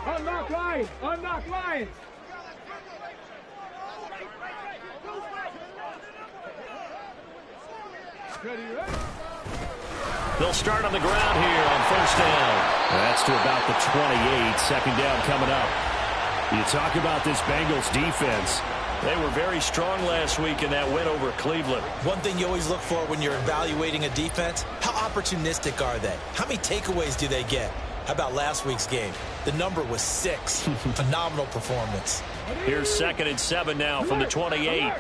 Unlock line! Unlock line! They'll start on the ground here on first down. That's to about the 28. Second down coming up. You talk about this Bengals defense. They were very strong last week in that win over Cleveland. One thing you always look for when you're evaluating a defense, how opportunistic are they? How many takeaways do they get? How about last week's game? The number was 6. Phenomenal performance. Here's 2nd and 7 now from the 28.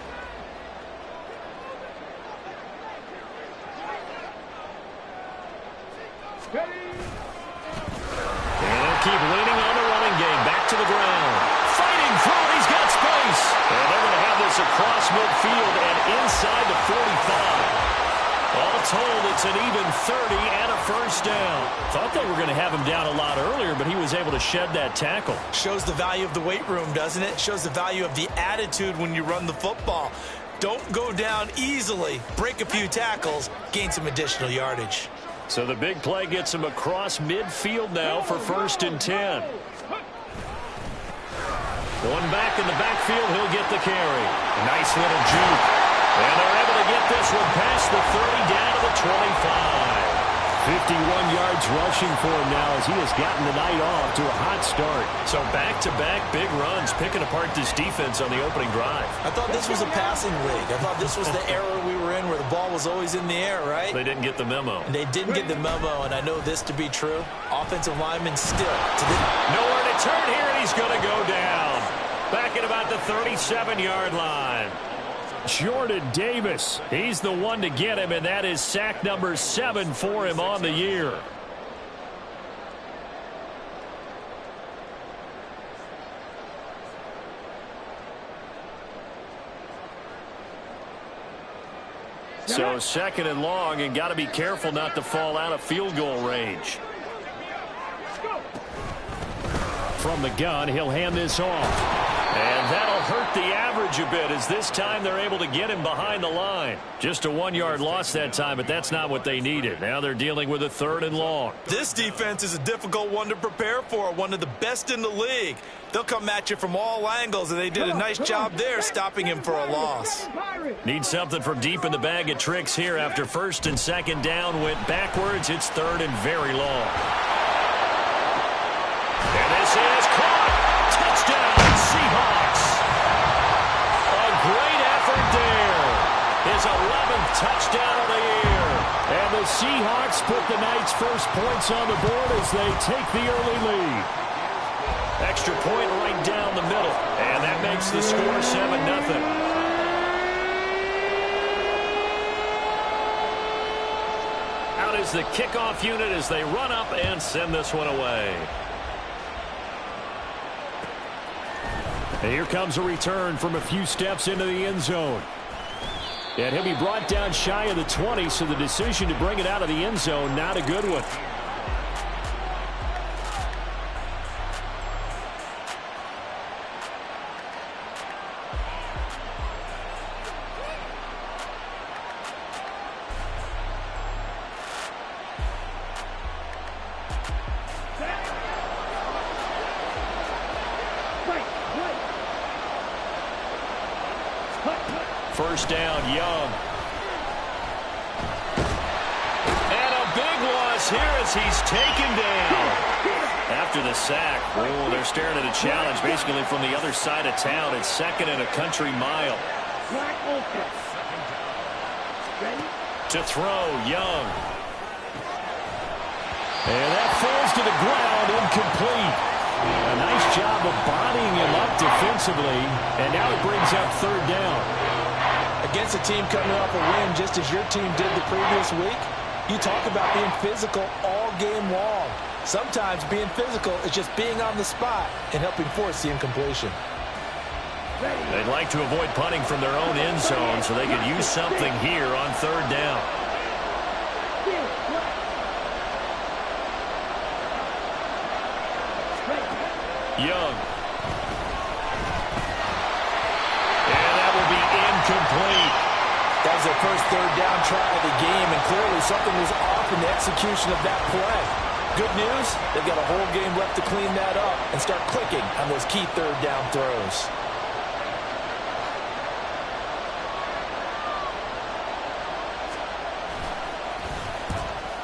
And keep leaning on the running game. Back to the ground. Fighting through. He's got space. And they're going to have this across midfield and inside the 45. All told, it's an even 30 and a first down. Thought they were going to have him down a lot earlier, but he was able to shed that tackle. Shows the value of the weight room, doesn't it? Shows the value of the attitude when you run the football. Don't go down easily. Break a few tackles. Gain some additional yardage. So the big play gets him across midfield now for 1st and 10. Going back in the backfield, he'll get the carry. A nice little juke. And they're able to get this one past the 30 down to the 25. 51 yards rushing for him now as he has gotten the night off to a hot start. So back-to-back big runs, picking apart this defense on the opening drive. I thought this was a passing league. I thought this was the era we were in where the ball was always in the air, right? They didn't get the memo. And they didn't get the memo, and I know this to be true. Offensive linemen still. Nowhere to turn here, and he's going to go down. Back at about the 37-yard line. Jordan Davis, he's the one to get him, and that is sack number 7 for him on the year. So 2nd and long, and got to be careful not to fall out of field goal range. From the gun, he'll hand this off. And that'll hurt the average a bit as this time they're able to get him behind the line. Just a 1-yard loss that time, but that's not what they needed. Now they're dealing with a 3rd and long. This defense is a difficult one to prepare for, one of the best in the league. They'll come at you from all angles, and they did a nice job there stopping him for a loss. Need something from deep in the bag of tricks here after 1st and 2nd down went backwards. It's 3rd and very long. And this is caught. Touchdown, Seahawks. A great effort there. His 11th touchdown of the year. And the Seahawks put the night's first points on the board as they take the early lead. Extra point right down the middle. And that makes the score 7-0. Out is the kickoff unit as they run up and send this one away. And here comes a return from a few steps into the end zone. And he'll be brought down shy of the 20, so the decision to bring it out of the end zone, not a good one. First down, Young. And a big loss here as he's taken down. After the sack, oh, they're staring at a challenge basically from the other side of town. It's 2nd and a country mile. To throw, Young. And that falls to the ground, incomplete. A nice job of bodying him up defensively, and now it brings up 3rd down. Against a team coming off a win just as your team did the previous week, you talk about being physical all game long. Sometimes being physical is just being on the spot and helping force the incompletion. They'd like to avoid punting from their own end zone so they could use something here on 3rd down. Young. Complete. That was their first 3rd down try of the game, and clearly something was off in the execution of that play. Good news, they've got a whole game left to clean that up and start clicking on those key third down throws.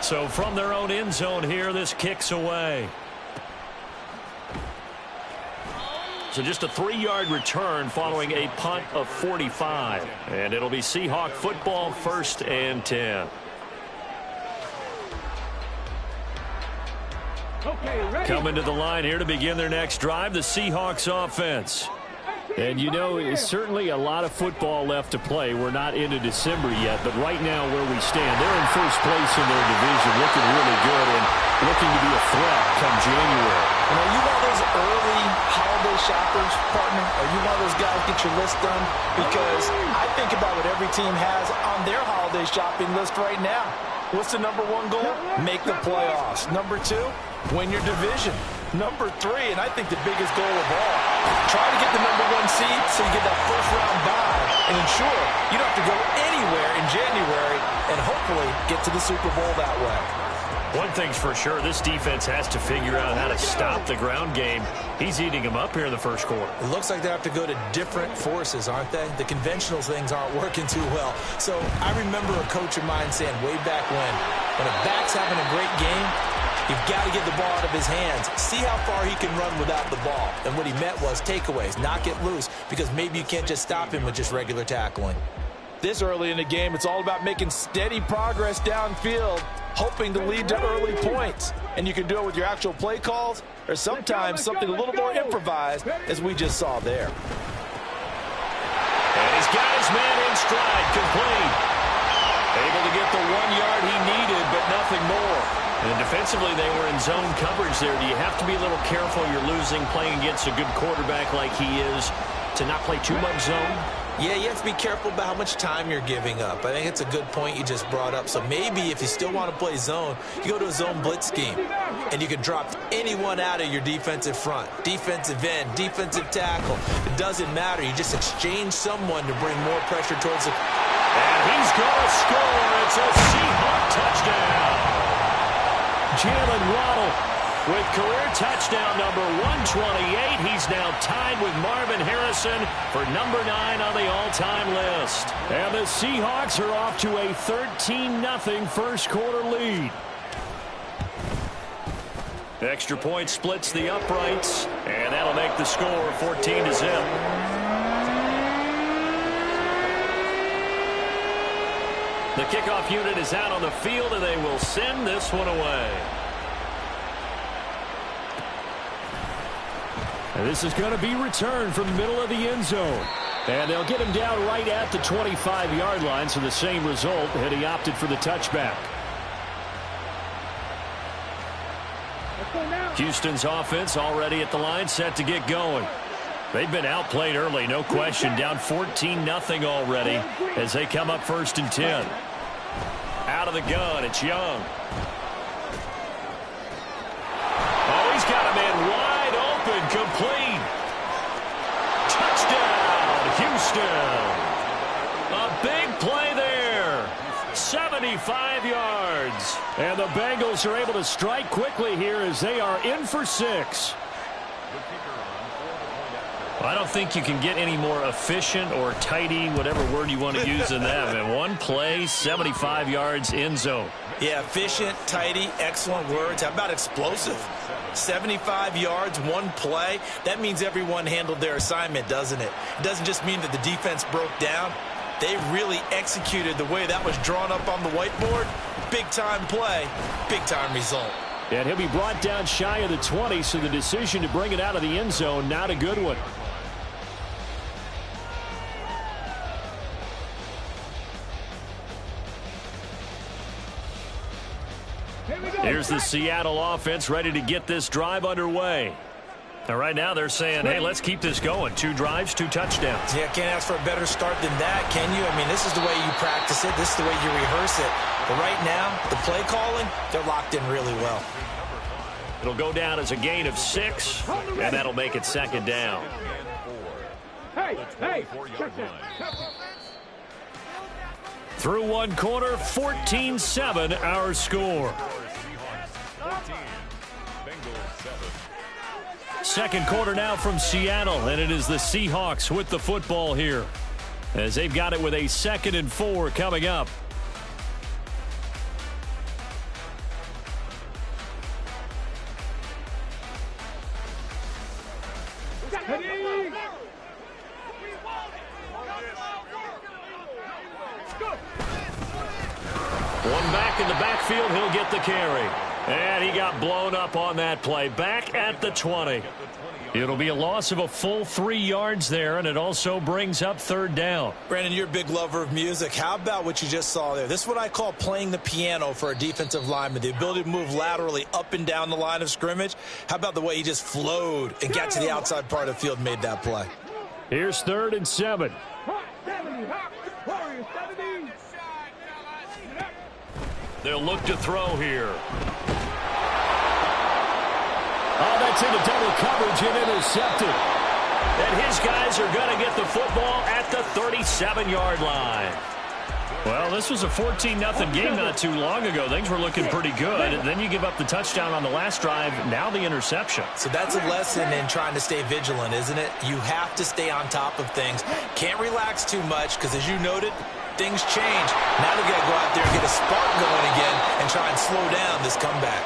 So from their own end zone here, this kicks away. So just a 3-yard return following a punt of 45. And it'll be Seahawk football, 1st and 10. Okay, ready. Coming to the line here to begin their next drive, the Seahawks offense. And you know, it's certainly a lot of football left to play. We're not into December yet, but right now where we stand, they're in first place in their division, looking really good and looking to be a threat come January. And are you one of those early holiday shoppers, partner? Are you one of those guys get your list done? Because I think about what every team has on their holiday shopping list right now. What's the number 1 goal? Make the playoffs. Number 2, win your division. Number 3, and I think the biggest goal of all, try to get the number 1 seed so you get that first-round bye and ensure you don't have to go anywhere in January and hopefully get to the Super Bowl that way. One thing's for sure, this defense has to figure out how to stop the ground game. He's eating them up here in the first quarter. It looks like they have to go to different forces, aren't they? The conventional things aren't working too well. So I remember a coach of mine saying way back when a back's having a great game, you've got to get the ball out of his hands. See how far he can run without the ball. And what he meant was takeaways, knock it loose, because maybe you can't just stop him with just regular tackling. This early in the game, it's all about making steady progress downfield, hoping to lead to early points. And you can do it with your actual play calls or sometimes something a little more improvised, as we just saw there. And he's got his man in stride, complete. Able to get the 1 yard he needed, but nothing more. And defensively, they were in zone coverage there. Do you have to be a little careful? You're losing, playing against a good quarterback like he is, to not play too much zone? Yeah, you have to be careful about how much time you're giving up. I think it's a good point you just brought up. So maybe if you still want to play zone, you go to a zone blitz scheme. And you can drop anyone out of your defensive front. Defensive end, defensive tackle. It doesn't matter. You just exchange someone to bring more pressure towards the... And he's going to score. It's a Seahawk touchdown. Jalen Waddle with career touchdown number 128. He's now tied with Marvin Harrison for number 9 on the all-time list. And the Seahawks are off to a 13-0 first quarter lead. Extra point splits the uprights, and that'll make the score 14-0. The kickoff unit is out on the field, and they will send this one away. And this is going to be returned from the middle of the end zone. And they'll get him down right at the 25-yard line, so the same result had he opted for the touchback. Houston's offense already at the line, set to get going. They've been outplayed early, no question. Down 14-0 already as they come up 1st and 10. Out of the gun, it's Young. Oh, he's got a man wide open, complete. Touchdown, Houston. A big play there. 75 yards. And the Bengals are able to strike quickly here as they are in for 6. I don't think you can get any more efficient or tidy, whatever word you want to use in that. And one play, 75 yards in zone. Yeah, efficient, tidy, excellent words. How about explosive? 75 yards, one play. That means everyone handled their assignment, doesn't it? It doesn't just mean that the defense broke down. They really executed the way that was drawn up on the whiteboard. Big-time play, big-time result. And he'll be brought down shy of the 20, so the decision to bring it out of the end zone, not a good one. Here's the Seattle offense ready to get this drive underway. Now, right now they're saying, hey, let's keep this going. 2 drives, 2 touchdowns. Yeah, can't ask for a better start than that, can you? I mean, this is the way you practice it. This is the way you rehearse it. But right now, the play calling, they're locked in really well. It'll go down as a gain of 6, and that'll make it 2nd down. Hey, check that. Through one quarter, 14-7 our score. Second quarter now from Seattle, and it is the Seahawks with the football here, as they've got it with a 2nd and 4 coming up. One back in the backfield, he'll get the carry. And he got blown up on that play. Back at the 20. It'll be a loss of a full 3 yards there, and it also brings up 3rd down. Brandon, you're a big lover of music. How about what you just saw there? This is what I call playing the piano for a defensive lineman, the ability to move laterally up and down the line of scrimmage. How about the way he just flowed and got to the outside part of the field and made that play? Here's 3rd and 7. They'll look to throw here. Oh, that's into double coverage and intercepted. And his guys are going to get the football at the 37-yard line. Well, this was a 14-0 game not too long ago. Things were looking pretty good. And then you give up the touchdown on the last drive. Now the interception. So that's a lesson in trying to stay vigilant, isn't it? You have to stay on top of things. Can't relax too much because, as you noted, things change. Now they've got to go out there and get a spark going again and try and slow down this comeback.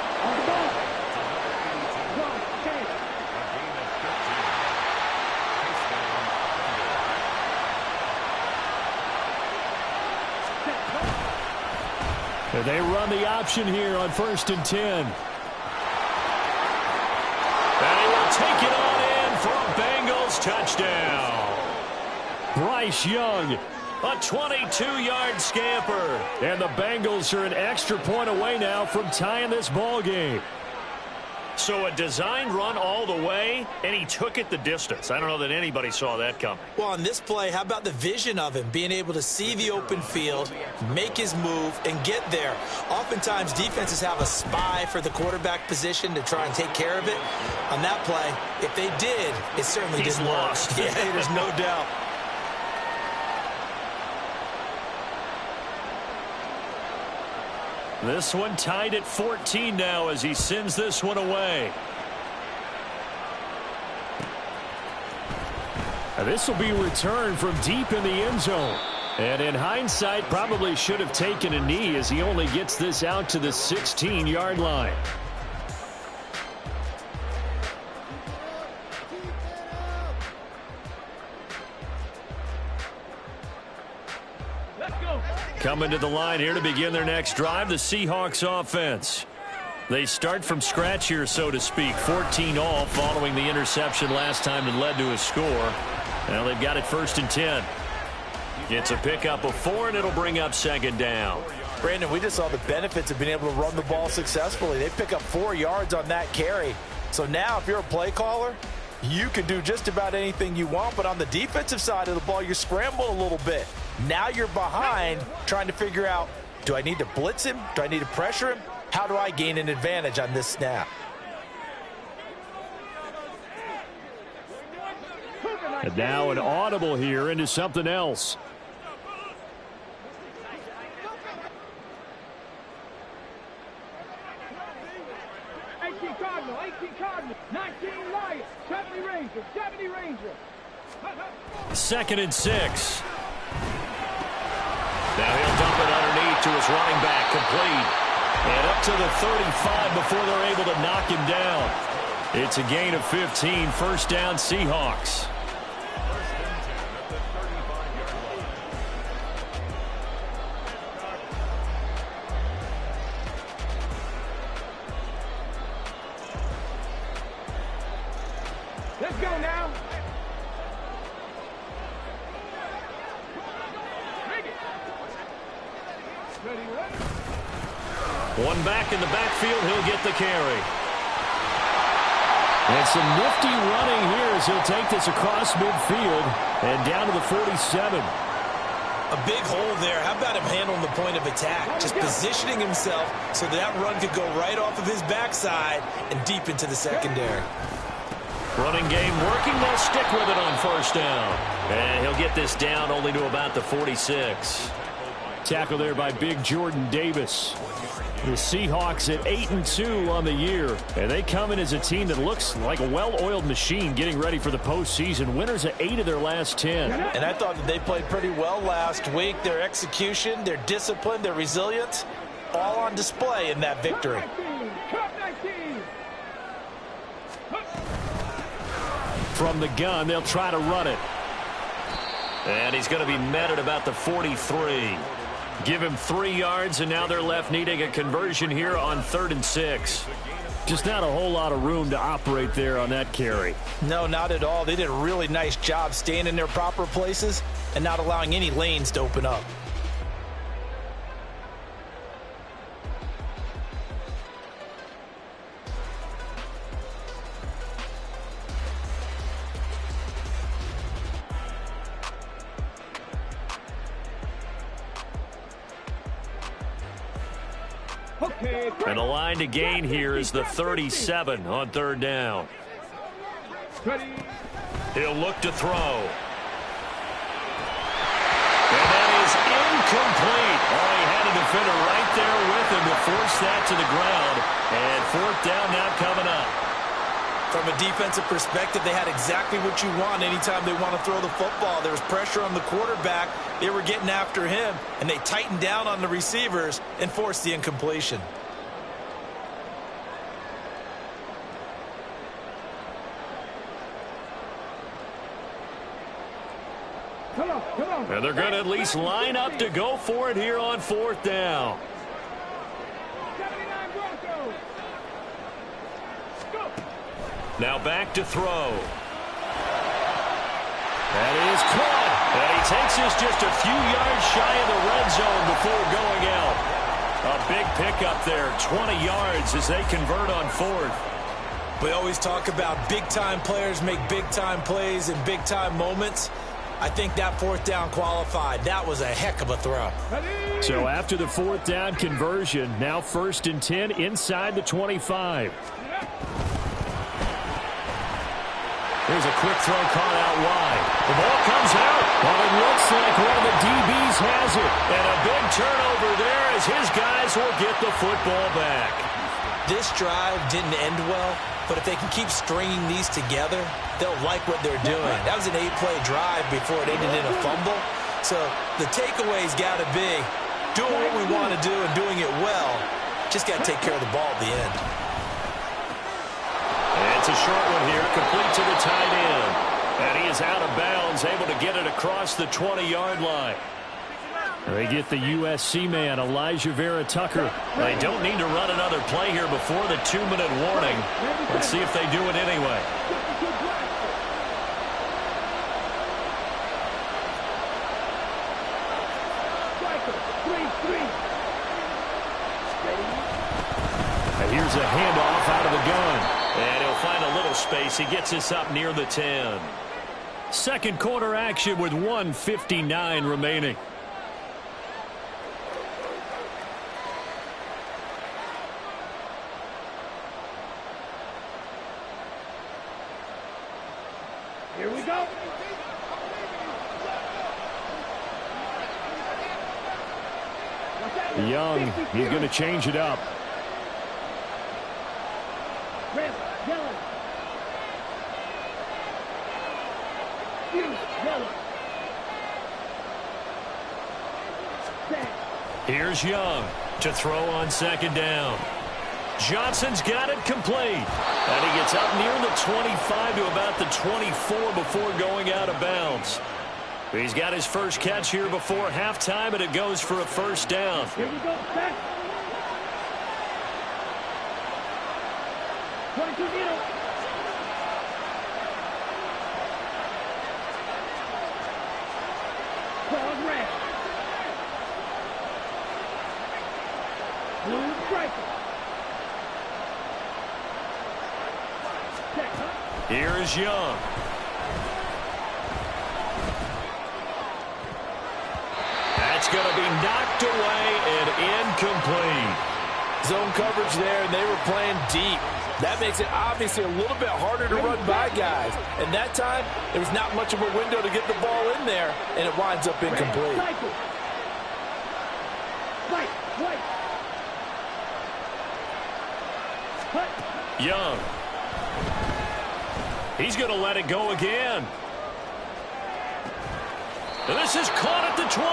They run the option here on 1st and 10. And he will take it on in for a Bengals touchdown. Bryce Young, a 22-yard scamper. And the Bengals are an extra point away now from tying this ball game. So a designed run all the way, and he took it the distance. I don't know that anybody saw that coming. Well, on this play, how about the vision of him, being able to see the open field, make his move, and get there? Oftentimes, defenses have a spy for the quarterback position to try and take care of it. On that play, if they did, it certainly didn't work. Yeah, there's no doubt. This one tied at 14 now as he sends this one away. And this will be returned from deep in the end zone. And in hindsight, probably should have taken a knee as he only gets this out to the 16-yard line. Coming to the line here to begin their next drive, the Seahawks offense. They start from scratch here, so to speak. 14 all following the interception last time that led to a score. Now they've got it 1st and 10. It's a pickup of 4, and it'll bring up 2nd down. Brandon, we just saw the benefits of being able to run the ball successfully. They pick up 4 yards on that carry. So now if you're a play caller, you can do just about anything you want, but on the defensive side of the ball, you scramble a little bit. Now you're behind trying to figure out, do I need to blitz him? Do I need to pressure him? How do I gain an advantage on this snap? And now an audible here into something else. Cardinal, 18 Cardinal, 19 Lions, 70 Rangers, 70 Rangers. 2nd and 6. Now he'll dump it underneath to his running back, complete. And up to the 35 before they're able to knock him down. It's a gain of 15, 1st down Seahawks. Let's go now. One back in the backfield, he'll get the carry. And some nifty running here as he'll take this across midfield and down to the 47. A big hole there. How about him handling the point of attack? Just positioning himself so that run could go right off of his backside and deep into the secondary. Running game working. They'll stick with it on 1st down. And he'll get this down only to about the 46. Tackle there by big Jordan Davis. The Seahawks at 8-2 on the year. And they come in as a team that looks like a well-oiled machine getting ready for the postseason. Winners of 8 of their last 10. And I thought that they played pretty well last week. Their execution, their discipline, their resilience, all on display in that victory. From the gun, they'll try to run it. And he's going to be met at about the 43. Give him 3 yards, and now they're left needing a conversion here on 3rd and 6. Just not a whole lot of room to operate there on that carry. No, not at all. They did a really nice job staying in their proper places and not allowing any lanes to open up. And the line to gain here is the 37 on 3rd down. He'll look to throw. And that is incomplete. Oh, he had a defender right there with him to force that to the ground. And 4th down now coming up. From a defensive perspective, they had exactly what you want anytime they want to throw the football. There was pressure on the quarterback. They were getting after him, and they tightened down on the receivers and forced the incompletion. And they're going to at least line up to go for it here on 4th down. Now back to throw. That is caught. And he takes this just a few yards shy of the red zone before going out. A big pickup there, 20 yards as they convert on 4th. We always talk about big-time players make big-time plays in big-time moments. I think that 4th down qualified. That was a heck of a throw. So after the 4th down conversion, now 1st and 10 inside the 25. Here's a quick throw caught out wide. The ball comes out. Well, it looks like one of the DBs has it. And a big turnover there as his guys will get the football back. This drive didn't end well, but if they can keep stringing these together, they'll like what they're doing. That was an 8-play drive before it ended in a fumble. So the takeaway's got to be doing what we want to do and doing it well. Just got to take care of the ball at the end. And it's a short one here, complete to the tight end. And he is out of bounds, able to get it across the 20-yard line. They get the USC man, Elijah Vera Tucker. They don't need to run another play here before the 2-minute warning. Let's see if they do it anyway. And here's a handoff out of the gun. And he'll find a little space. He gets us up near the 10. Second quarter action with 1:59 remaining. Here we go. Young, he's going to change it up. Red, yellow. Yellow. Here's Young to throw on 2nd down. Johnson's got it complete. And he gets up near the 25 to about the 24 before going out of bounds. He's got his first catch here before halftime, and it goes for a 1st down. Here we go. Back. 22 middle. Cross red. Blue striker. Here is Young. That's going to be knocked away and incomplete. Zone coverage there, and they were playing deep. That makes it obviously a little bit harder to run by guys. And that time, there was not much of a window to get the ball in there, and it winds up incomplete. Young. He's going to let it go again. And this is caught at the 20.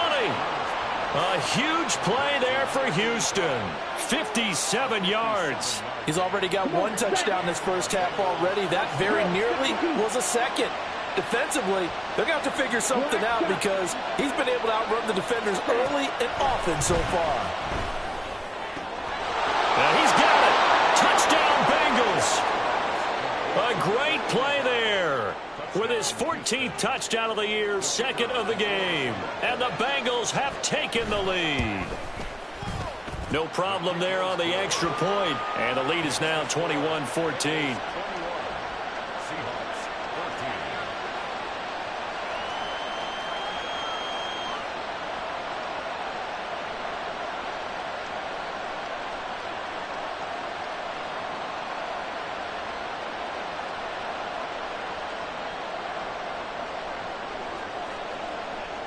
A huge play there for Houston. 57 yards. He's already got one touchdown this first half already. That very nearly was a second. Defensively, they're going to have to figure something out because he's been able to outrun the defenders early and often so far. And he's got it. Touchdown, Bengals. A great play there. With his 14th touchdown of the year, second of the game. And the Bengals have taken the lead. No problem there on the extra point. And the lead is now 21-14.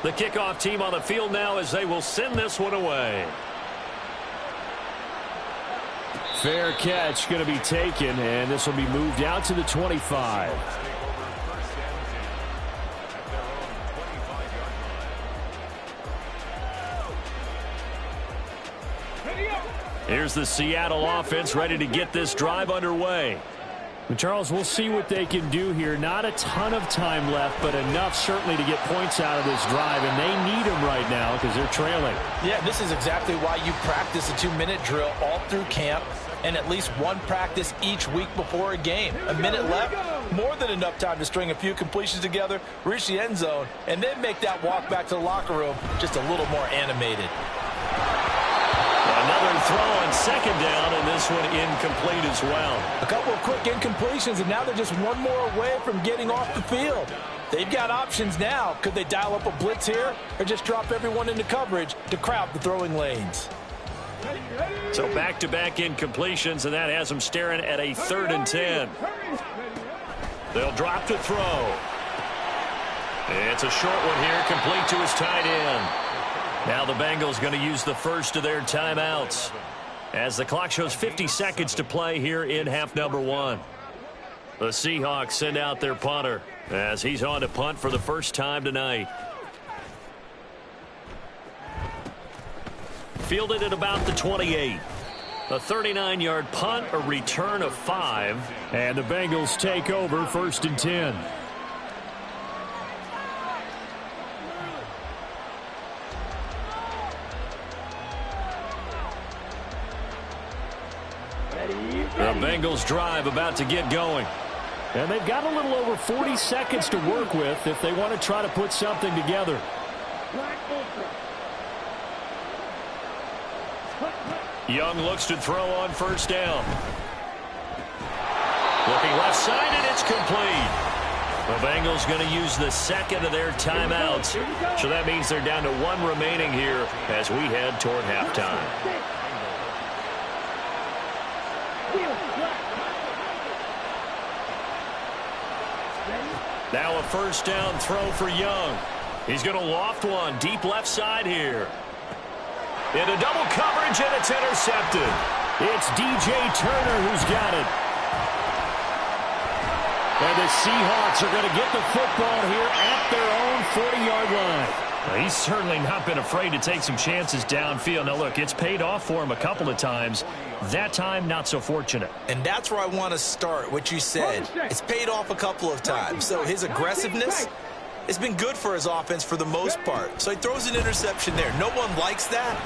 The kickoff team on the field now as they will send this one away. Fair catch going to be taken, and this will be moved out to the 25. Here's the Seattle offense ready to get this drive underway. And Charles, we'll see what they can do here. Not a ton of time left, but enough certainly to get points out of this drive, and they need them right now because they're trailing. Yeah, this is exactly why you practice a 2-minute drill all through camp and at least one practice each week before a game. A minute left, more than enough time to string a few completions together, reach the end zone, and then make that walk back to the locker room just a little more animated. Another throw on second down, and this one incomplete as well. A couple of quick incompletions, and now they're just one more away from getting off the field. They've got options now. Could they dial up a blitz here or just drop everyone into coverage to crowd the throwing lanes? So back-to-back incompletions, and that has them staring at a 3rd and 10. They'll drop to throw. It's a short one here, complete to his tight end. Now the Bengals going to use the first of their timeouts as the clock shows 50 seconds to play here in half number 1. The Seahawks send out their punter as he's on to punt for the first time tonight. Fielded at about the 28. A 39-yard punt, a return of 5. And the Bengals take over 1st and 10. The Bengals drive about to get going. And they've got a little over 40 seconds to work with if they want to try to put something together. Young looks to throw on first down. Looking left side, and it's complete. The Bengals going to use the second of their timeouts. So that means they're down to 1 remaining here as we head toward halftime. Now a first down throw for Young. He's going to loft one deep left side here. Into double coverage, and it's intercepted. It's DJ Turner who's got it. And the Seahawks are going to get the football here at their own 40-yard line. Well, he's certainly not been afraid to take some chances downfield. Now, look, it's paid off for him a couple of times. That time, not so fortunate. And that's where I want to start, what you said. It's paid off a couple of times. So his aggressiveness has been good for his offense for the most part. So he throws an interception there. No one likes that,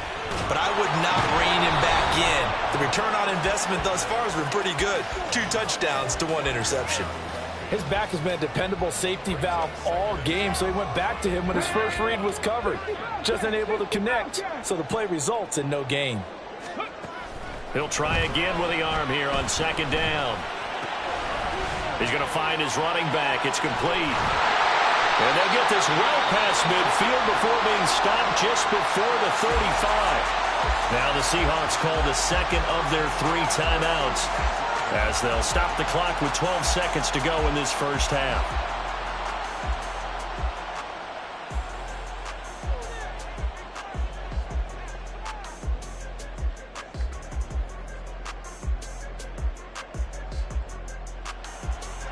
but I would not rein him back in. The return on investment thus far has been pretty good. 2 touchdowns to 1 interception. His back has been a dependable safety valve all game, so he went back to him when his first read was covered. Just unable to connect, so the play results in no gain. He'll try again with the arm here on second down. He's going to find his running back. It's complete. And they'll get this well past midfield before being stopped just before the 35. Now the Seahawks call the second of their 3 timeouts as they'll stop the clock with 12 seconds to go in this first half.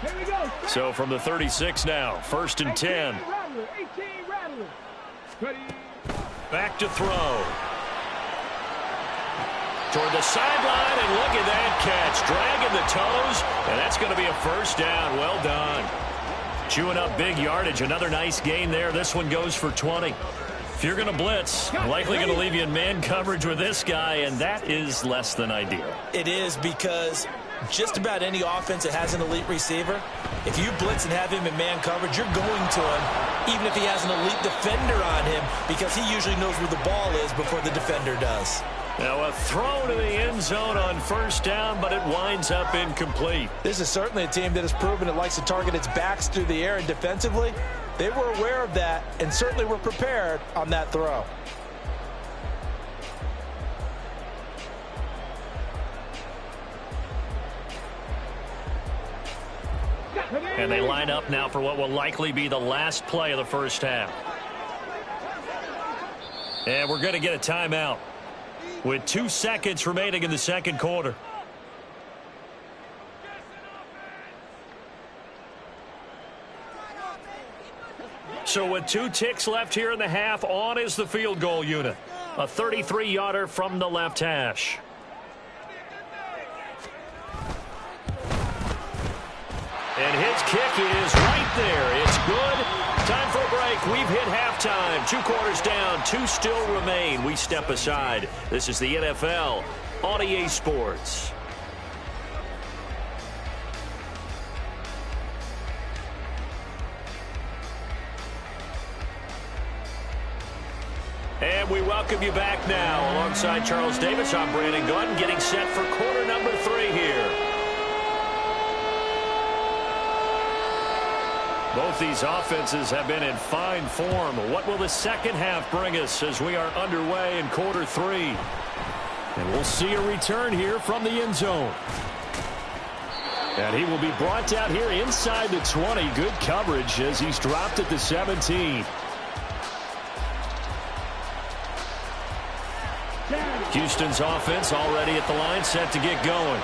Here we go. So from the 36 now, 1st and 10. 18 Rattler. Ready. Back to throw. Toward the sideline, and look at that catch. Dragging the toes, and that's going to be a first down. Well done. Chewing up big yardage. Another nice gain there. This one goes for 20. If you're going to blitz, likely going to leave you in man coverage with this guy, and that is less than ideal. It is, because just about any offense that has an elite receiver, if you blitz and have him in man coverage, you're going to him, even if he has an elite defender on him, because he usually knows where the ball is before the defender does. Now a throw to the end zone on first down, but it winds up incomplete. This is certainly a team that has proven it likes to target its backs through the air, and defensively, they were aware of that and certainly were prepared on that throw. And they line up now for what will likely be the last play of the first half. And we're going to get a timeout with 2 seconds remaining in the second quarter. So with 2 ticks left here in the half, on is the field goal unit. A 33-yarder from the left hash. And his kick is right there. It's good. Time for a break. We've hit halftime. 2 quarters down. 2 still remain. We step aside. This is the NFL on EA Sports. And we welcome you back now. Alongside Charles Davis, I'm Brandon Gunn, getting set for quarter number 3 here. Both these offenses have been in fine form. What will the second half bring us as we are underway in quarter 3? And we'll see a return here from the end zone. And he will be brought down here inside the 20. Good coverage as he's dropped at the 17. Houston's offense already at the line, set to get going.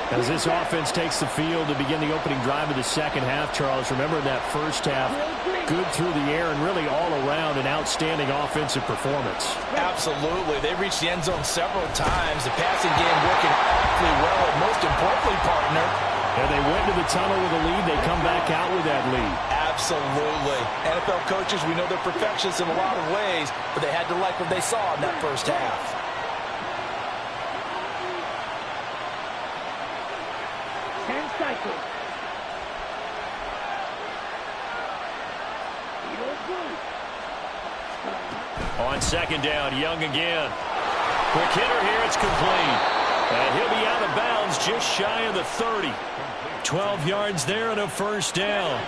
As this offense takes the field to begin the opening drive of the second half, Charles, remember that first half, good through the air and really all around an outstanding offensive performance. Absolutely. They reached the end zone several times. The passing game working awfully well, and most importantly, partner, and they went to the tunnel with a lead. They come back out with that lead. Absolutely. NFL coaches, we know they're perfectionists in a lot of ways, but they had to like what they saw in that first half. On second down, Young again. Quick hitter here, it's complete. And he'll be out of bounds just shy of the 30. 12 yards there and a first down.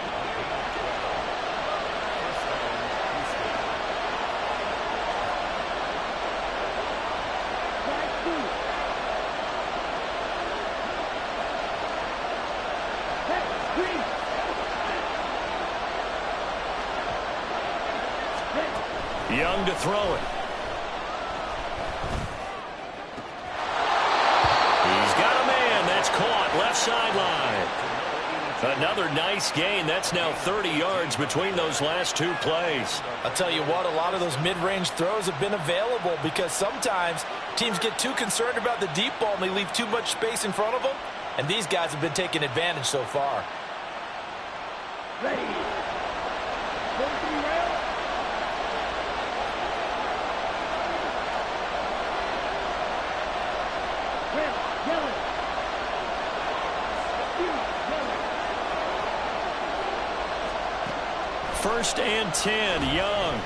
Young to throw it. He's got a man. That's caught. Left sideline. Another nice gain. That's now 30 yards between those last 2 plays. I'll tell you what, a lot of those mid-range throws have been available because sometimes teams get too concerned about the deep ball and they leave too much space in front of them. And these guys have been taking advantage so far. Ready. First and 10, Young.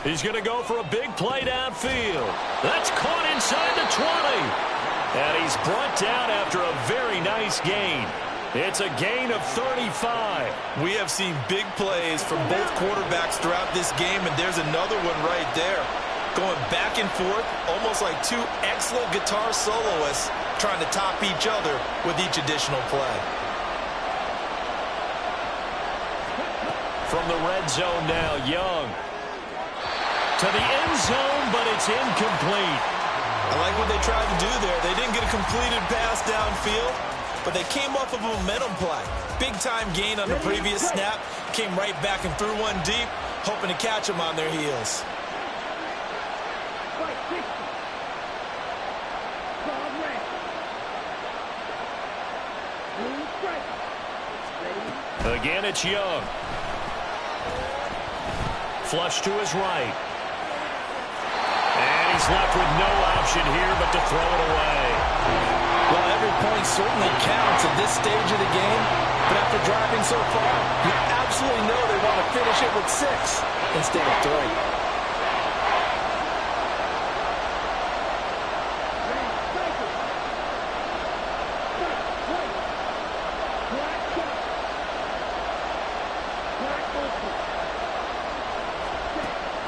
He's going to go for a big play downfield. That's caught inside the 20. And he's brought down after a very nice gain. It's a gain of 35. We have seen big plays from both quarterbacks throughout this game, and there's another one right there. Going back and forth, almost like 2 excellent guitar soloists trying to top each other with each additional play. From the red zone now, Young. To the end zone, but it's incomplete. I like what they tried to do there. They didn't get a completed pass downfield, but they came off of a momentum play. Big-time gain on the previous snap, came right back and threw one deep, hoping to catch them on their heels. Again, it's Young. Flush to his right. And he's left with no option here but to throw it away. Well, every point certainly counts at this stage of the game, but after driving so far, you absolutely know they want to finish it with 6 instead of 3.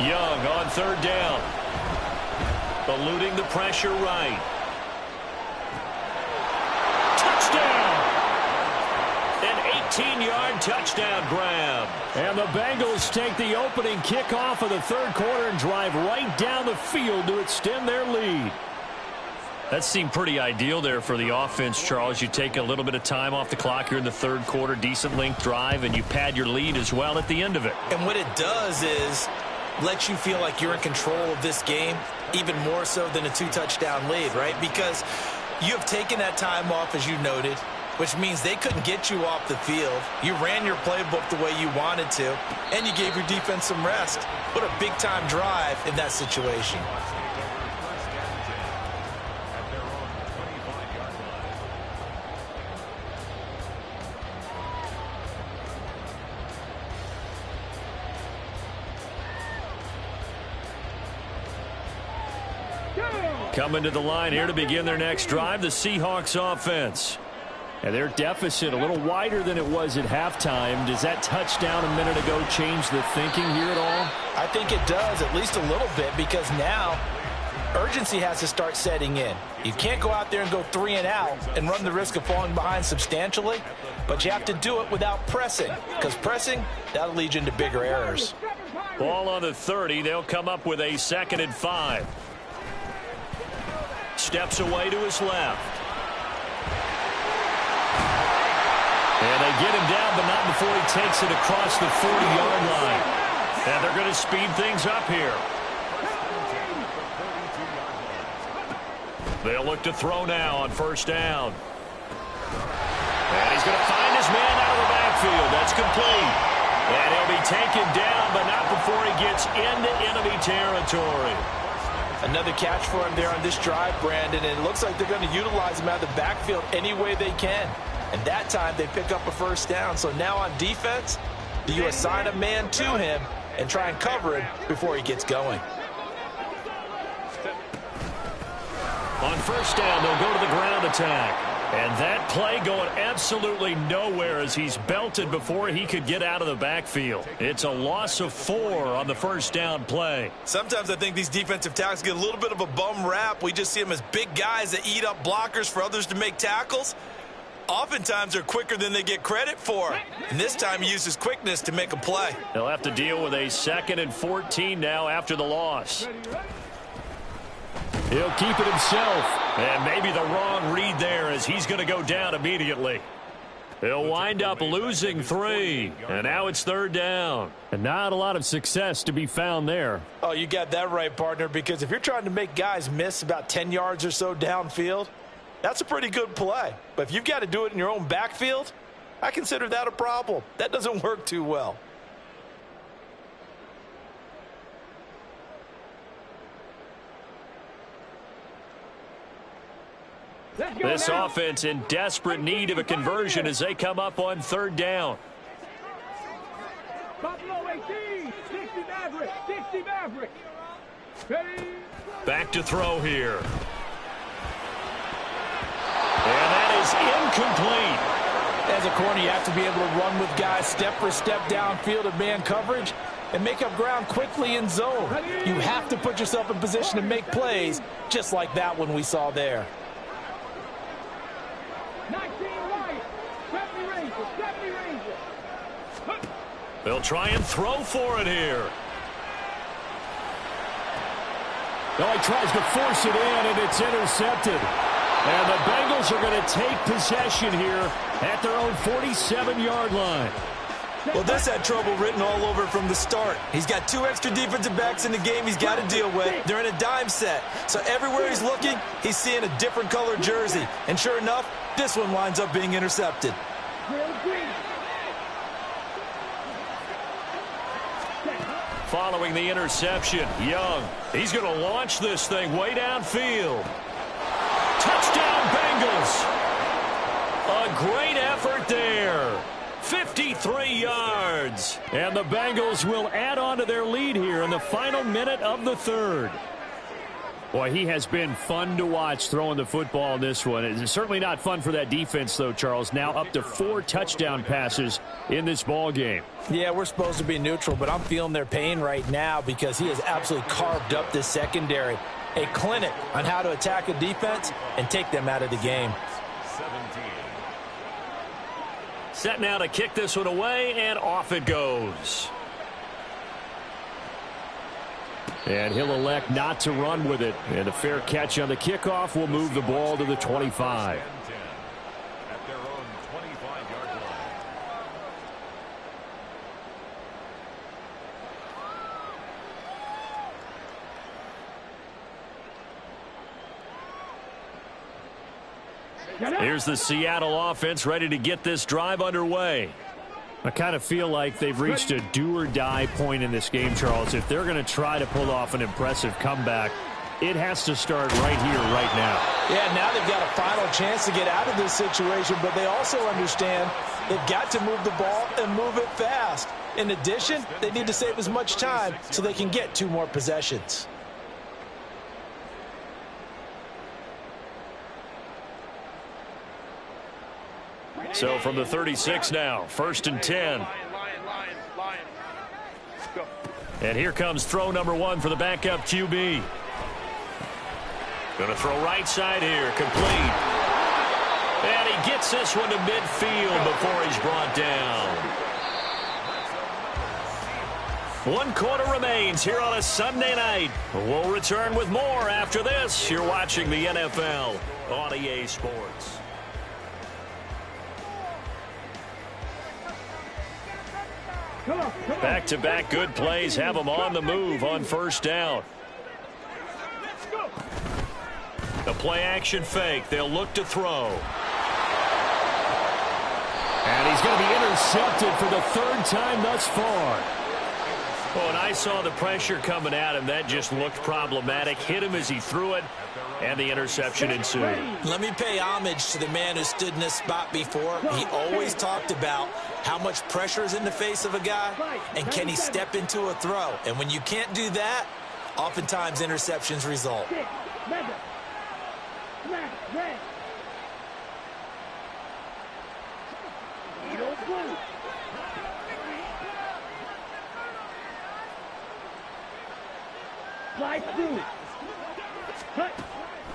Young on third down. Eluding the pressure right. Touchdown! An 18-yard touchdown grab. And the Bengals take the opening kickoff of the third quarter and drive right down the field to extend their lead. That seemed pretty ideal there for the offense, Charles. You take a little bit of time off the clock here in the third quarter, decent length drive, and you pad your lead as well at the end of it. And what it does is let you feel like you're in control of this game, even more so than a 2-touchdown lead, right? Because you have taken that time off, as you noted, which means they couldn't get you off the field. You ran your playbook the way you wanted to, and you gave your defense some rest. What a big-time drive in that situation. Coming to the line here to begin their next drive, the Seahawks offense. And their deficit a little wider than it was at halftime. Does that touchdown a minute ago change the thinking here at all? I think it does, at least a little bit, because now urgency has to start setting in. You can't go out there and go 3 and out and run the risk of falling behind substantially, but you have to do it without pressing, because pressing, that'll lead you into bigger errors. Ball on the 30. They'll come up with a 2nd and 5. Steps away to his left. And they get him down, but not before he takes it across the 40-yard line. And they're going to speed things up here. They'll look to throw now on first down. And he's going to find his man out of the backfield. That's complete. And he'll be taken down, but not before he gets into enemy territory. Another catch for him there on this drive, Brandon, and it looks like they're going to utilize him out of the backfield any way they can. And that time they pick up a first down. So now on defense, do you assign a man to him and try and cover him before he gets going? On first down, they'll go to the ground attack. And that play going absolutely nowhere as he's belted before he could get out of the backfield. It's a loss of 4 on the first down play. Sometimes I think these defensive tackles get a little bit of a bum rap. We just see them as big guys that eat up blockers for others to make tackles. Oftentimes they're quicker than they get credit for. And this time he uses quickness to make a play. They'll have to deal with a 2nd and 14 now after the loss. He'll keep it himself. And maybe the wrong read there as he's going to go down immediately. He'll wind up losing 3. And now it's 3rd down. And not a lot of success to be found there. Oh, you got that right, partner, because if you're trying to make guys miss about 10 yards or so downfield, that's a pretty good play. But if you've got to do it in your own backfield, I consider that a problem. That doesn't work too well. This offense in desperate need of a conversion as they come up on 3rd down. Buffalo 18, 60 Maverick, 60 Maverick. Ready? Back to throw here. And that is incomplete. As a corner, you have to be able to run with guys step for step downfield of man coverage and make up ground quickly in zone. You have to put yourself in position to make plays just like that one we saw there. 19 right, 70 Rangers, 70 Rangers. They'll try and throw for it here. Oh, he tries to force it in, and it's intercepted. And the Bengals are going to take possession here at their own 47-yard line. Well, this had trouble written all over from the start. He's got 2 extra defensive backs in the game he's got to deal with. They're in a dime set. So everywhere he's looking, he's seeing a different color jersey. And sure enough, this one winds up being intercepted. Following the interception, Young, he's going to launch this thing way downfield. Touchdown, Bengals. A great effort there. 53 yards. And the Bengals will add on to their lead here in the final minute of the third. Boy, he has been fun to watch throwing the football in this one. It's certainly not fun for that defense, though, Charles. Now up to 4 touchdown passes in this ball game. Yeah, we're supposed to be neutral, but I'm feeling their pain right now because he has absolutely carved up this secondary. A clinic on how to attack a defense and take them out of the game. Set now to kick this one away, and off it goes. And he'll elect not to run with it. And a fair catch on the kickoff will move the ball to the 25. At their own 25-yard line. Here's the Seattle offense ready to get this drive underway. I kind of feel like they've reached a do-or-die point in this game, Charles. If they're going to try to pull off an impressive comeback, it has to start right here, right now. Yeah, now they've got a final chance to get out of this situation, but they also understand they've got to move the ball and move it fast. In addition, they need to save as much time so they can get 2 more possessions. So from the 36 now, 1st and 10. And here comes throw number 1 for the backup QB. Going to throw right side here, complete. And he gets this one to midfield before he's brought down. 1 quarter remains here on a Sunday night. We'll return with more after this. You're watching the NFL on EA Sports. Back-to-back good plays have them on the move on 1st down. The play-action fake. They'll look to throw. And he's going to be intercepted for the 3rd time thus far. Oh, and I saw the pressure coming at him. That just looked problematic. Hit him as he threw it, and the interception ensued. Let me pay homage to the man who stood in this spot before. He always talked about how much pressure is in the face of a guy, and can he step into a throw. And when you can't do that, oftentimes interceptions result.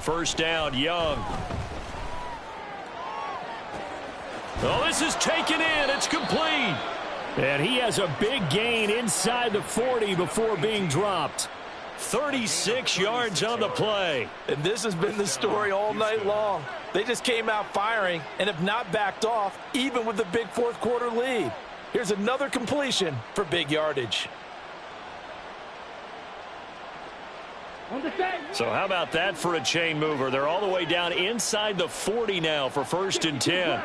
First down, Young. Oh, this is taken in. It's complete. And he has a big gain inside the 40 before being dropped. 36 yards on the play. And this has been the story all night long. They just came out firing and have not backed off, even with the big 4th quarter lead. Here's another completion for big yardage. So how about that for a chain mover? They're all the way down inside the 40 now for 1st and 10.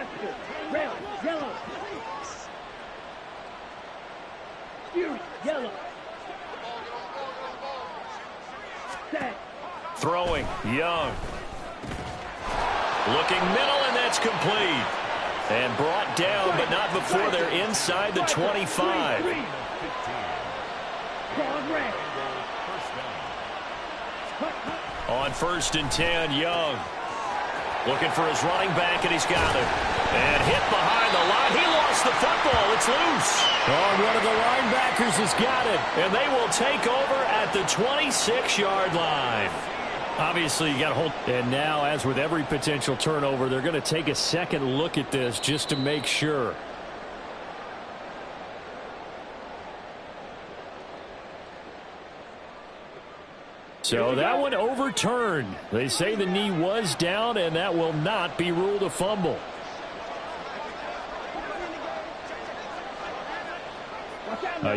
Throwing, Young. Looking middle, and that's complete. And brought down, but not before they're inside the 25. On 1st and 10, Young. Looking for his running back, and he's got it. And hit behind the line. He lost the football. It's loose. Oh, one of the linebackers has got it. And they will take over at the 26-yard line. Obviously, you got to hold. And now, as with every potential turnover, they're going to take a second look at this just to make sure. So that one overturned. They say the knee was down, and that will not be ruled a fumble.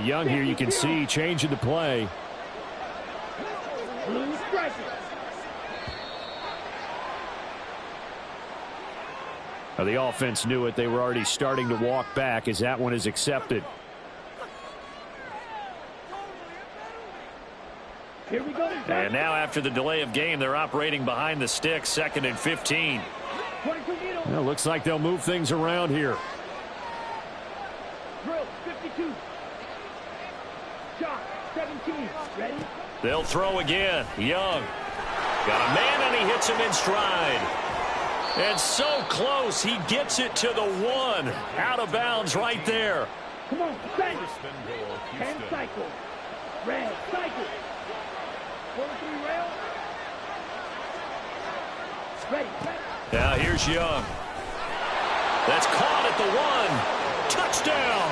Young here, you can see, changing the play. The offense knew it. They were already starting to walk back as that one is accepted. Here we go. And now after the delay of game, they're operating behind the sticks, 2nd and 15. Well, looks like they'll move things around here. Drill, 52. Shot, 17. Ready? They'll throw again. Young. Got a man, and he hits him in stride. And so close, he gets it to the 1. Out of bounds right there. Come on, bang. 10 cycle. Red, cycle. 43 rail. Ready. Now here's Young. That's caught at the 1. Touchdown.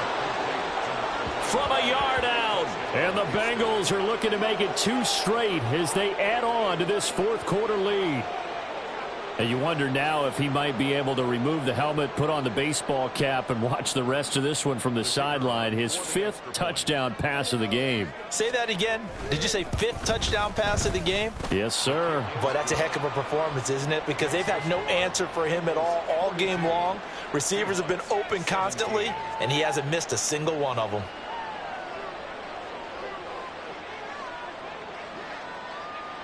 From a yard out. And the Bengals are looking to make it 2 straight as they add on to this 4th quarter lead. And you wonder now if he might be able to remove the helmet, put on the baseball cap, and watch the rest of this one from the sideline. His 5th touchdown pass of the game. Say that again. Did you say 5th touchdown pass of the game? Yes, sir. But that's a heck of a performance, isn't it? Because they've had no answer for him at all game long. Receivers have been open constantly, and he hasn't missed a single one of them.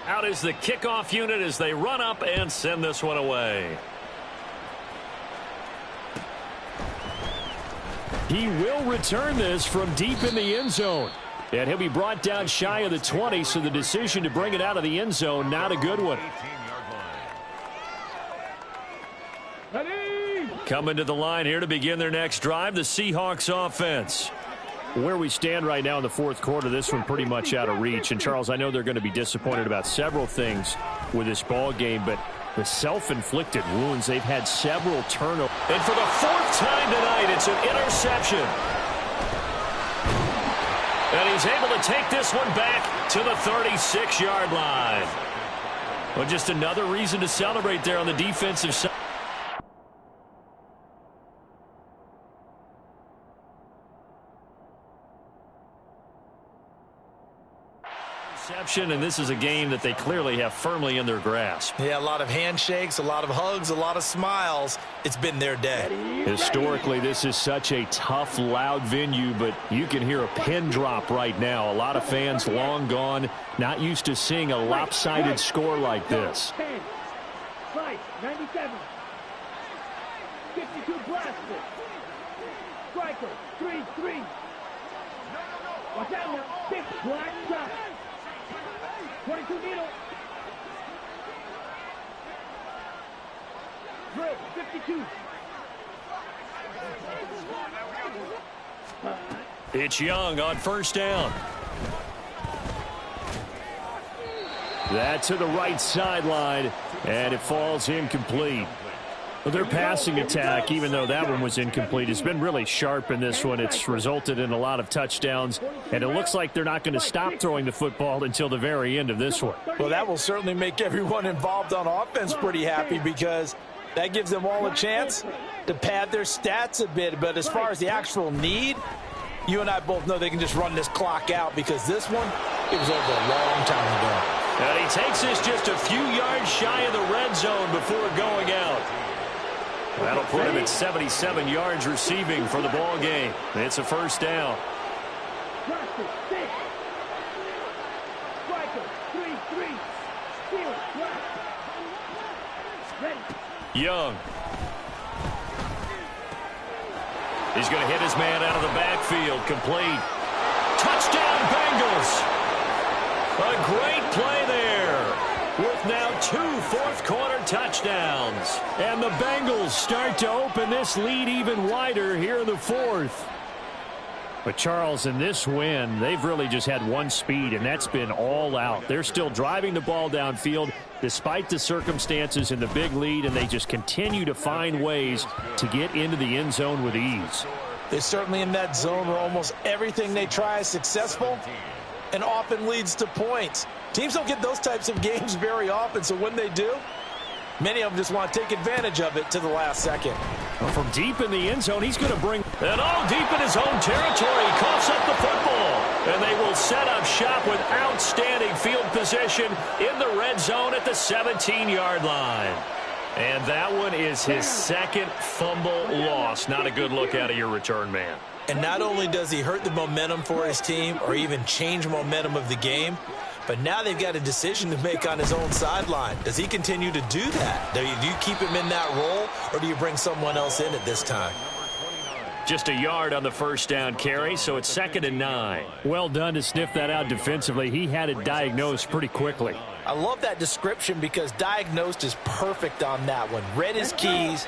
Out is the kickoff unit as they run up and send this one away. He will return this from deep in the end zone. And he'll be brought down shy of the 20, so the decision to bring it out of the end zone, not a good one. Coming to the line here to begin their next drive, the Seahawks offense. Where we stand right now in the 4th quarter, this one pretty much out of reach. And, Charles, I know they're going to be disappointed about several things with this ball game, but the self-inflicted wounds, they've had several turnovers. And for the 4th time tonight, it's an interception. And he's able to take this one back to the 36-yard line. Well, just another reason to celebrate there on the defensive side. And this is a game that they clearly have firmly in their grasp. Yeah, a lot of handshakes, a lot of hugs, a lot of smiles. It's been their day. Historically, this is such a tough, loud venue, but you can hear a pin drop right now. A lot of fans long gone, not used to seeing a lopsided score like this. 10, 97, 52 blasted. Striker, 3-3. Watch out now, 6 black shot. 22 needle. Drill, 52. It's Young on 1st down. That to the right sideline, and it falls incomplete. Well, their passing attack, even though that one was incomplete, has been really sharp in this one. It's resulted in a lot of touchdowns, and it looks like they're not going to stop throwing the football until the very end of this one. Well, that will certainly make everyone involved on offense pretty happy because that gives them all a chance to pad their stats a bit. But as far as the actual need, you and I both know they can just run this clock out because this one, it was over a long time ago. And he takes this just a few yards shy of the red zone before going out. That'll put him at 77 yards receiving for the ball game. It's a 1st down. Young. He's going to hit his man out of the backfield. Complete. Touchdown, Bengals. A great play there. With now 2 4th-quarter touchdowns. And the Bengals start to open this lead even wider here in the 4th. But, Charles, in this win, they've really just had one speed, and that's been all out. They're still driving the ball downfield despite the circumstances in the big lead, and they just continue to find ways to get into the end zone with ease. They're certainly in that zone where almost everything they try is successful and often leads to points. Teams don't get those types of games very often, so when they do, many of them just want to take advantage of it to the last second. Well, from deep in the end zone, he's going to bring it all deep in his own territory. He coughs up the football. And they will set up shop with outstanding field position in the red zone at the 17-yard line. And that one is his second fumble loss. Not a good look out of your return man. And not only does he hurt the momentum for his team or even change momentum of the game, but now they've got a decision to make on his own sideline. Does he continue to do that? Do you keep him in that role, or do you bring someone else in at this time? Just a yard on the first down carry, so it's 2nd and 9. Well done to sniff that out defensively. He had it diagnosed pretty quickly. I love that description because diagnosed is perfect on that one. Read his keys,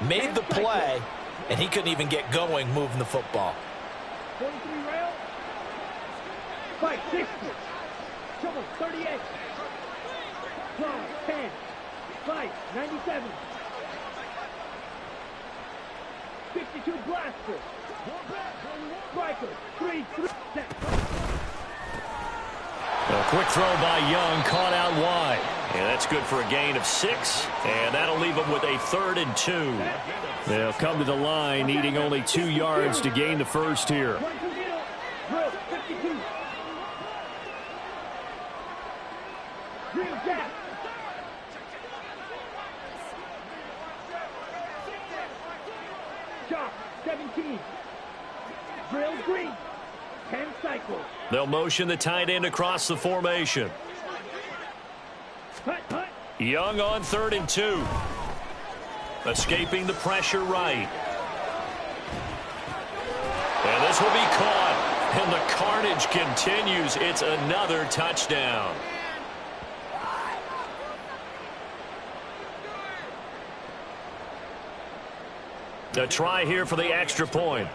made the play, and he couldn't even get going moving the football. 43 rail. Fight 60. Trouble 38. Fly 10. Fight 97. 52 blaster. Striker 3-3. A quick throw by Young, caught out wide. And that's good for a gain of 6. And that'll leave them with a 3rd and 2. They'll come to the line needing only 2 yards to gain the first here. Drill 52. Drill gap. Chop 17. Drill green. 10 cycles. They'll motion the tight end across the formation. Hut, hut. Young on 3rd and 2. Escaping the pressure right. And this will be caught. And the carnage continues. It's another touchdown. A try here for the extra point.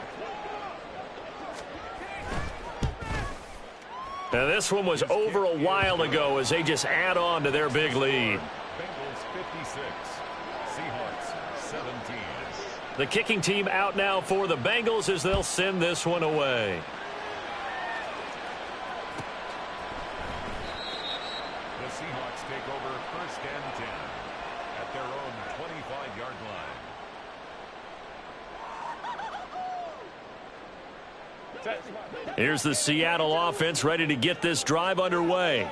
Now this one was over a while ago as they just add on to their big lead. Bengals 56, Seahawks 17. The kicking team out now for the Bengals as they'll send this one away. The Seahawks take over 1st and 10 at their own 25-yard line. Here's the Seattle offense ready to get this drive underway.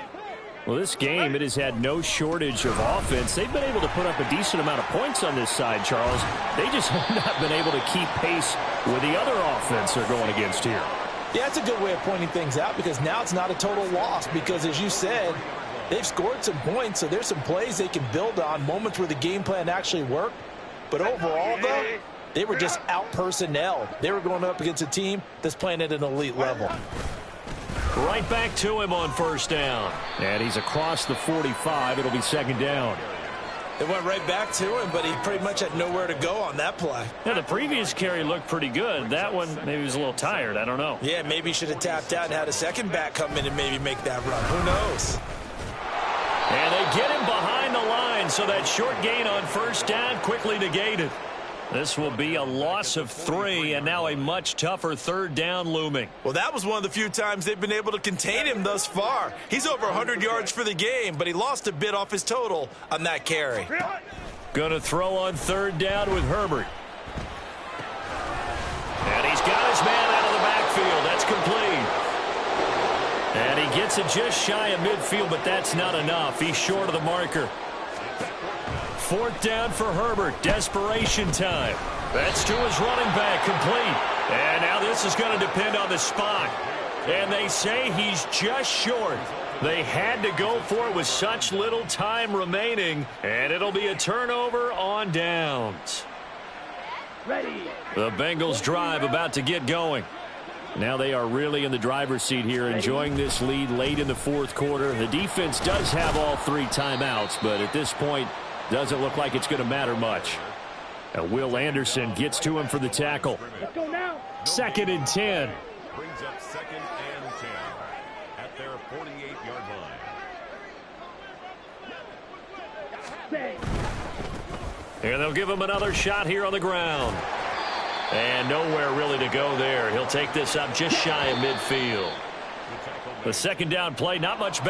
Well, this game, it has had no shortage of offense. They've been able to put up a decent amount of points on this side, Charles. They just have not been able to keep pace with the other offense they're going against here. Yeah, that's a good way of pointing things out because now it's not a total loss because, as you said, they've scored some points, so there's some plays they can build on, moments where the game plan actually worked. But overall, though, they were just out-personnel. They were going up against a team that's playing at an elite level. Right back to him on 1st down. And he's across the 45. It'll be 2nd down. It went right back to him, but he pretty much had nowhere to go on that play. Yeah, the previous carry looked pretty good. That one, maybe he was a little tired. I don't know. Yeah, maybe he should have tapped out and had a second back come in and maybe make that run. Who knows? And they get him behind the line, so that short gain on 1st down quickly negated. This will be a loss of 3, and now a much tougher 3rd down looming. Well, that was one of the few times they've been able to contain him thus far. He's over 100 yards for the game, but he lost a bit off his total on that carry. Going to throw on 3rd down with Herbert. And he's got his man out of the backfield. That's complete. And he gets it just shy of midfield, but that's not enough. He's short of the marker. 4th down for Herbert. Desperation time. That's to his running back, complete. And now this is going to depend on the spot. And they say he's just short. They had to go for it with such little time remaining. And it'll be a turnover on downs. Ready. The Bengals drive about to get going. Now they are really in the driver's seat here, enjoying this lead late in the 4th quarter. The defense does have all 3 timeouts, but at this point, doesn't look like it's going to matter much. Now Will Anderson gets to him for the tackle. Let's go now. 2nd and 10. Brings up 2nd and 10 at their 48-yard line. Say. And they'll give him another shot here on the ground. And nowhere really to go there. He'll take this up just shy of midfield. The 2nd down play, not much better.